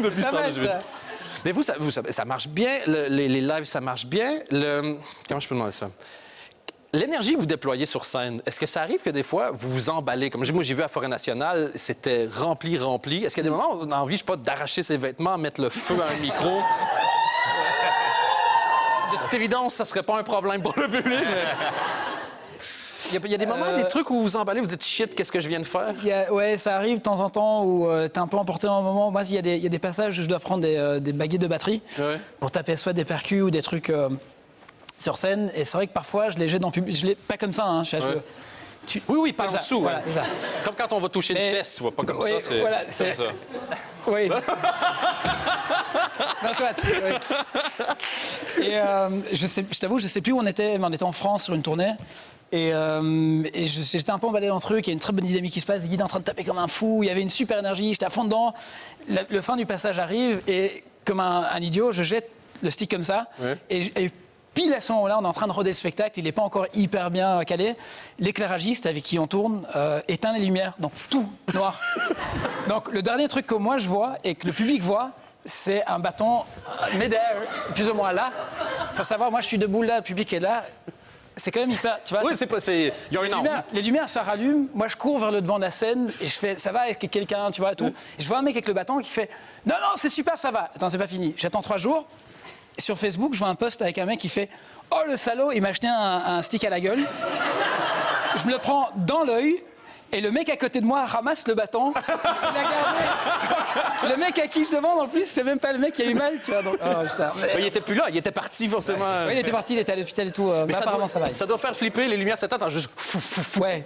depuis ce Pas mal, temps-là. ça. Mais vous, ça marche bien. Les lives, ça marche bien. Comment je peux demander ça? L'énergie que vous déployez sur scène, est-ce que ça arrive que des fois, vous vous emballez? Comme moi, j'ai vu à Forêt Nationale, c'était rempli. Est-ce qu'il y a des moments où on a envie, je sais pas, d'arracher ses vêtements, mettre le feu à un micro? De toute évidence, ça serait pas un problème pour le public, mais... Il y a des moments, des trucs où vous vous emballez, vous dites « shit, qu'est-ce que je viens de faire? » Ouais, ça arrive de temps en temps où t'es un peu emporté dans un moment. Moi, il y a des passages où je dois prendre des baguettes de batterie pour taper soit des percus ou des trucs sur scène. Et c'est vrai que parfois, je les jette dans le public. Pas comme ça, hein. Oui, par en ça, dessous. voilà, ouais. c'est ça. Comme quand on va toucher une fesse, tu vois, pas comme Oui, ça, c'est voilà, comme c'est- ça. Oui. Non, soit, oui. Et je t'avoue, je sais plus où on était, mais on était en France sur une tournée. Et j'étais un peu emballé dans le truc, il y a une très bonne dynamique qui se passe, Guy est en train de taper comme un fou, il y avait une super énergie, j'étais à fond dedans. Le fin du passage arrive et comme un idiot, je jette le stick comme ça. Ouais. Et pile à ce moment-là, on est en train de roder le spectacle, il n'est pas encore hyper bien calé. L'éclairagiste avec qui on tourne éteint les lumières, donc tout noir. Donc le dernier truc que moi je vois et que le public voit, c'est un bâton midair, plus ou moins là. Faut savoir, moi je suis debout là, le public est là. C'est quand même hyper. Tu vois, Oui, c'est pas. Il y a un angle. les lumières, ça rallume. Moi, je cours vers le devant de la scène et je fais, ça va avec quelqu'un, tu vois, tout. Et je vois un mec avec le bâton qui fait, non, c'est super, ça va. Attends, c'est pas fini. J'attends 3 jours. Et sur Facebook, je vois un post avec un mec qui fait, oh le salaud, il m'a acheté un stick à la gueule. Je me le prends dans l'œil. Et le mec à côté de moi ramasse le bâton, il l'a gardé. Donc, le mec à qui je demande, en plus, c'est même pas le mec qui a eu mal, tu vois. Donc, putain. Il était plus là, il était parti forcément. Oui, il était parti, il était à l'hôpital et tout. Mais apparemment, ça va. Ça doit faire flipper, les lumières s'éteignent, t'as juste fou, fou, fou. Ouais.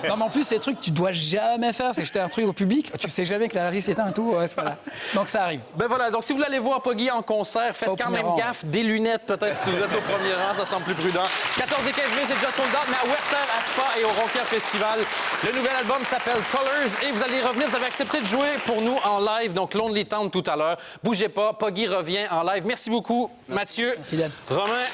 Non, mais en plus, c'est des trucs que tu dois jamais faire. C'est jeter un truc au public. Tu sais jamais que la régie s'éteint et tout. Ouais, c'est pas là. Donc, ça arrive. Ben voilà, donc si vous voulez aller voir Poggy en concert, faites Au quand premier même rang. gaffe. Des lunettes, peut-être, si vous êtes au premier rang, ça semble plus prudent. 14 et 15 mai, c'est déjà sold out, mais à Werther, à Spa et au Ronquière Festival. Le nouvel album s'appelle Colors et vous allez revenir. Vous avez accepté de jouer pour nous en live, donc Lonely Town tout à l'heure. Bougez pas, Poggy revient en live. Merci beaucoup, Mathieu. Merci, Dan. Romain.